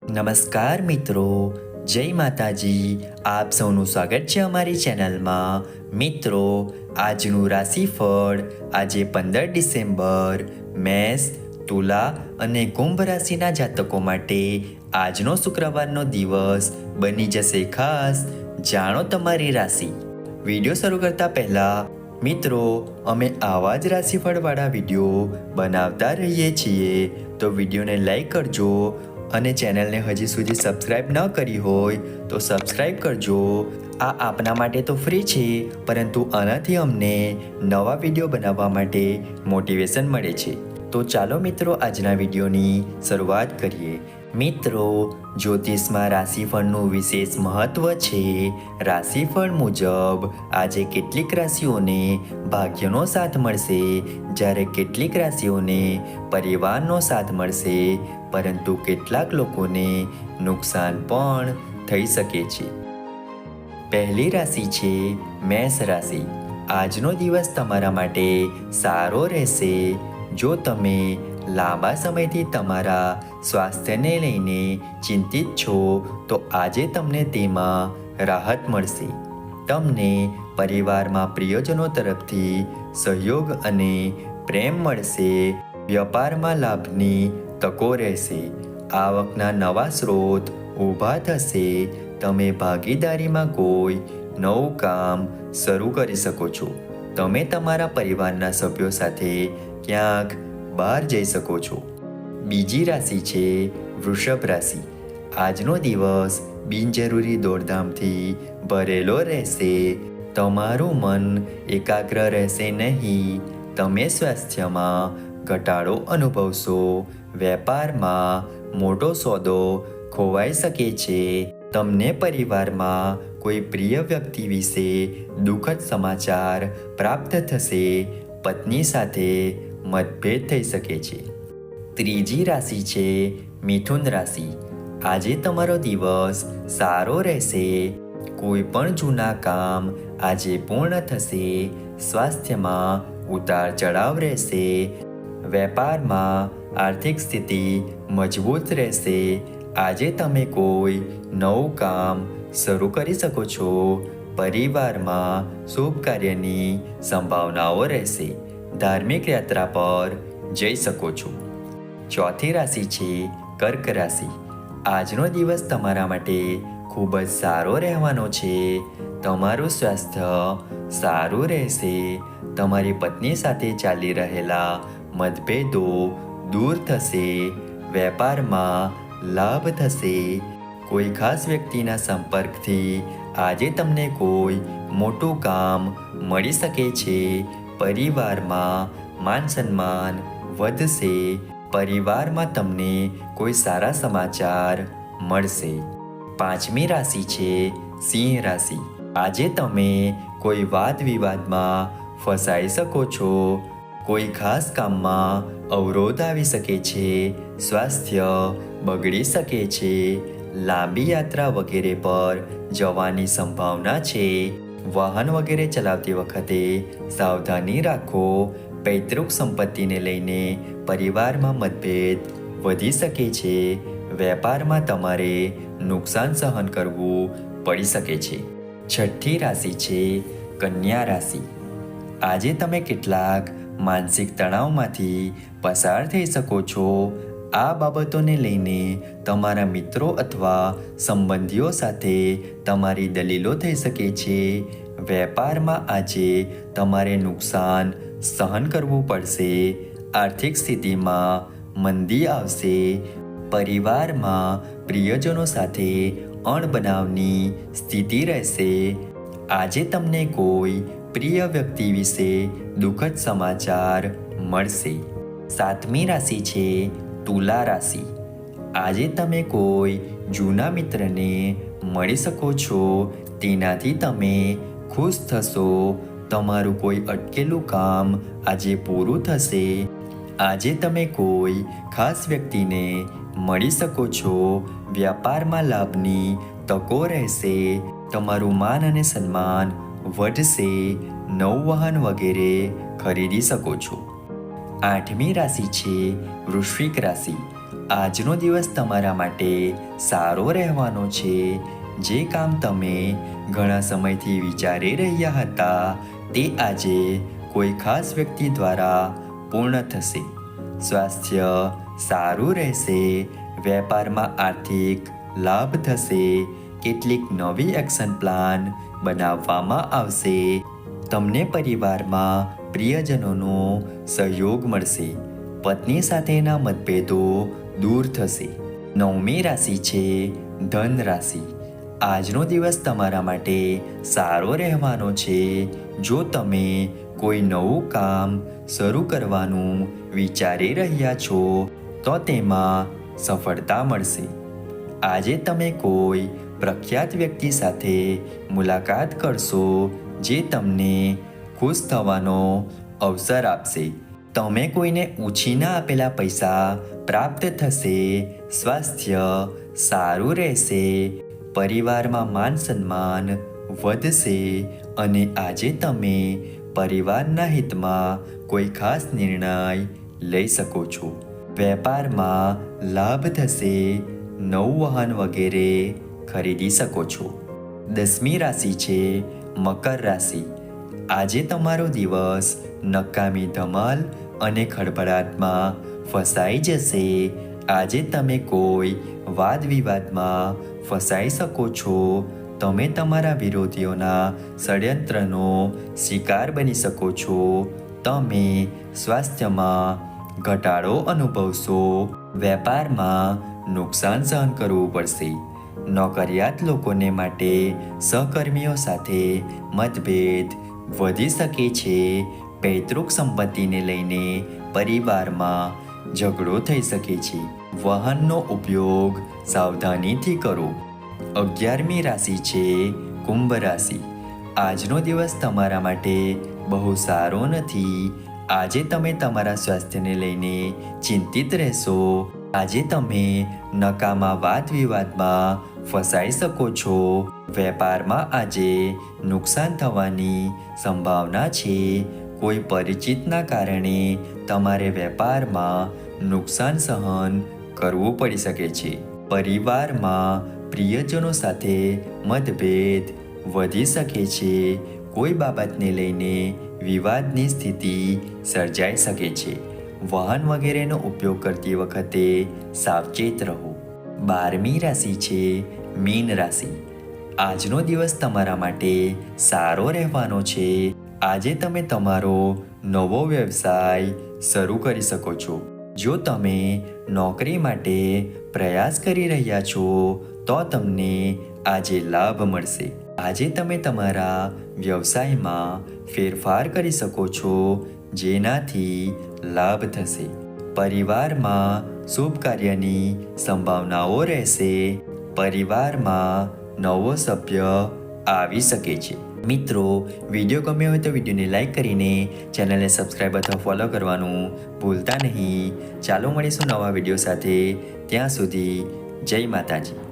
નમસ્કાર મિત્રો, જય માતાજી. આપ સૌનું સ્વાગત છે અમારી ચેનલમાં. મિત્રો, આજનું રાશિફળ આજે 15 ડિસેમ્બર મેષ, તુલા અને કુંભ રાશિના જાતકો માટે આજનો શુક્રવારનો દિવસ બની જશે ખાસ. જાણો તમારી રાશિ. વિડીયો શરૂ કરતા પહેલા મિત્રો, અમે આવા જ રાશિફળવાળા વિડીયો બનાવતા રહીએ છીએ, તો વિડીયોને લાઈક કરજો અને ચેનલને હજી સુધી સબસ્ક્રાઇબ ન કરી હોય તો સબસ્ક્રાઇબ કરજો. આ આપના માટે તો ફ્રી છે, પરંતુ આનાથી અમને નવા વિડીયો બનાવવા માટે મોટિવેશન મળે છે. તો ચાલો મિત્રો, આજના વિડીયોની શરૂઆત કરીએ. મિત્રો, જ્યોતિષમાં રાશિફળનું વિશેષ મહત્વ છે. રાશિફળ મુજબ આજે કેટલીક રાશિઓને ભાગ્યનો સાથ મળશે, જ્યારે કેટલીક રાશિઓને પરિવારનો સાથ મળશે, પરંતુ કેટલાક લોકોને નુકસાન પણ થઈ શકે છે. પહેલી રાશિ છે મેષ રાશિ. આજનો દિવસ તમારા માટે સારો રહેશે. જો તમે લાંબા સમયથી તમારા સ્વાસ્થ્યને લઈને ચિંતિત છો, તો આજે તમને તેમાં રાહત મળશે. તમને પરિવારમાં પ્રિયજનો તરફથી સહયોગ અને પ્રેમ મળશે. વ્યાપારમાં લાભની તકો રહેશે. આવકના નવા સ્ત્રોત ઊભા થશે. તમે ભાગીદારીમાં કોઈ નવું કામ શરૂ કરી શકો છો. તમે તમારા પરિવારના સભ્યો સાથે ક્યાંક બહાર જઈ શકો છો. બીજી રાશિ છે વૃષભ રાશિ. આજનો દિવસ બિનજરૂરી દોડધામથી ભરેલો રહેશે. તમારું મન એકાગ્ર રહેશે નહીં. તમે સ્વાસ્થ્યમાં ઘટાડો અનુભવશો. વેપારમાં મોટો સોદો ખોવાઈ શકે છે. તમને પરિવારમાં કોઈ પ્રિય વ્યક્તિ વિશે દુઃખદ સમાચાર પ્રાપ્ત થશે. પત્ની સાથે મતભેદ થઈ શકે છે. ત્રીજી રાશિ છે મિથુન રાશિ. આજે તમારો દિવસ સારો રહેશે. કોઈ પણ જૂના કામ આજે પૂર્ણ થશે. સ્વાસ્થ્યમાં ઉતાર ચઢાવ રહેશે. વેપારમાં આર્થિક સ્થિતિ મજબૂત રહેશે. આજે તમે કોઈ નવું કામ શરૂ કરી શકો છો. પરિવારમાં શુભ કાર્યની સંભાવનાઓ રહેશે. ધાર્મિક યાત્રા પર જઈ શકો છો. ચોથી રાશિ છે કર્ક રાશિ. આજનો દિવસ તમારા માટે ખૂબ જ સારો રહેવાનો છે. તમારું સ્વાસ્થ્ય સારું રહેશે. તમારી પત્ની સાથે ચાલી રહેલા મતભેદો દૂર થશે. વેપારમાં લાભ થશે. કોઈ ખાસ વ્યક્તિના સંપર્કથી આજે તમને કોઈ મોટું કામ મળી શકે છે. પરિવારમાં માન સન્માન વધશે. પરિવારમાં તમને કોઈ સારા સમાચાર મળશે. પાંચમી રાશિ છે સિંહ રાશિ. આજે તમે કોઈ વાદ વિવાદમાં ફસાઈ શકો છો. કોઈ ખાસ કામમાં અવરોધ આવી શકે છે. સ્વાસ્થ્ય બગડી શકે છે. લાંબી યાત્રા વગેરે પર જવાની સંભાવના છે. વાહન વગેરે ચલાવતી વખતે સાવધાની રાખો. પૈતૃક સંપત્તિને લઈને પરિવારમાં મતભેદ વધી શકે છે. વેપારમાં તમારે નુકસાન સહન કરવું પડી શકે છે. છઠ્ઠી રાશિ છે કન્યા રાશિ. આજે તમે કેટલાક માનસિક તણાવમાંથી પસાર થઈ શકો છો. આ બાબતોને લઈને તમારા મિત્રો અથવા સંબંધીઓ સાથે તમારી દલીલો થઈ શકે છે. વેપારમાં આજે તમારે નુકસાન સહન કરવું પડશે. આર્થિક સ્થિતિમાં મંદી આવશે. પરિવારમાં પ્રિયજનો સાથે અણબનાવની સ્થિતિ રહેશે. આજે તમને કોઈ પ્રિય વ્યક્તિ વિશે દુઃખદ સમાચાર મળશે. સાતમી રાશિ છે તુલા રાશિ. આજે તમે કોઈ જૂના મિત્રને મળી શકો છો. તેનાથી તમે ખુશ થશો. તમારું કોઈ અટકેલું કામ આજે પૂરું થશે. આજે તમે કોઈ ખાસ વ્યક્તિને મળી શકો છો. વ્યાપારમાં લાભની તકો રહેશે. તમારું માન અને સન્માન વધશે. નવું વાહન વગેરે ખરીદી શકો છો. આઠમી રાશિ છે વૃશ્ચિક રાશિ. આજનો દિવસ તમારા માટે સારો રહેવાનો છે. જે કામ તમે ઘણા સમયથી વિચારી રહ્યા હતા તે આજે કોઈ ખાસ વ્યક્તિ દ્વારા પૂર્ણ થશે. સ્વાસ્થ્ય સારું રહેશે. વેપારમાં આર્થિક લાભ થશે. કેટલીક નવી એક્શન પ્લાન બનાવવામાં આવશે. તમને પરિવારમાં પ્રિયજનોનો સહયોગ મળશે. પત્ની સાથેના મતભેદો દૂર થશે. 9મી રાશિ છે ધન રાશિ. આજનો દિવસ તમારા માટે સારો રહેવાનો છે. જો તમે કોઈ નવું કામ શરૂ કરવાનું વિચારી રહ્યા છો તો તેમાં સફળતા મળશે. આજે તમે કોઈ પ્રખ્યાત વ્યક્તિ સાથે મુલાકાત કરશો જે તમને ખુશ થવાનો અવસર આપશે. તમે કોઈને ઉછીના આપેલા પૈસા પ્રાપ્ત થશે. સ્વાસ્થ્ય સારું રહેશે. પરિવારમાં માન સન્માન વધશે અને આજે તમે પરિવારના હિતમાં કોઈ ખાસ નિર્ણય લઈ શકો છો. વેપારમાં લાભ થશે. નવું વાહન વગેરે ખરીદી શકો છો. 10મી રાશિ છે મકર રાશિ. આજે તમારો દિવસ નકામી ધમાલ અને ખળભળાટમાં ફસાઈ જશે. આજે તમે કોઈ વાદ વિવાદમાં ફસાઈ શકો છો. તમે તમારા વિરોધીઓના ષડયંત્રનો શિકાર બની શકો છો. તમે સ્વાસ્થ્યમાં ઘટાડો અનુભવશો. વેપારમાં નુકસાન સહન કરવું પડશે. નોકરિયાત લોકોને માટે સહકર્મીઓ સાથે મતભેદ વધી શકે છે. પૈતૃક સંપત્તિને લઈને પરિવારમાં ઝઘડો થઈ શકે છે. વાહનનો ઉપયોગ સાવધાનીથી કરો. 11મી રાશિ છે કુંભ રાશિ. આજનો દિવસ તમારા માટે બહુ સારો નથી. આજે તમે તમારા સ્વાસ્થ્યને લઈને ચિંતિત રહેશો. આજે તમે નકામા વાદ વિવાદમાં ફસાઈ શકો છો. વેપારમાં આજે નુકસાન થવાની સંભાવના છે. કોઈ પરિચિતના કારણે તમારે વેપારમાં નુકસાન સહન કરવું પડી શકે છે. પરિવારમાં પ્રિયજનો સાથે મતભેદ વધી શકે છે. કોઈ બાબતને લઈને વિવાદની સ્થિતિ સર્જાઈ શકે છે. વાહન વગેરેનો ઉપયોગ કરતી વખતે સાવચેત રહો. 12મી રાશિ છે મીન રાશિ. આજનો દિવસ તમારા માટે સારો રહેવાનો છે. આજે તમે તમારો નવો વ્યવસાય શરૂ કરી શકો છો. જો તમે નોકરી માટે પ્રયાસ કરી રહ્યા છો તો તમને આજે લાભ મળશે. આજે તમે તમારા વ્યવસાયમાં ફેરફાર કરી શકો છો જેનાથી લાભ થશે. પરિવારમાં શુભ કાર્યની સંભાવનાઓ રહેશે. પરિવારમાં નવો સભ્ય આવી શકે છે. મિત્રો, વિડીયો ગમ્યો હોય તો વિડીયોને લાઈક કરીને ચેનલને સબસ્ક્રાઈબ અથવા ફોલો કરવાનું ભૂલતા નહીં. ચાલો મળીશું નવા વિડીયો સાથે. ત્યાં સુધી જય માતાજી.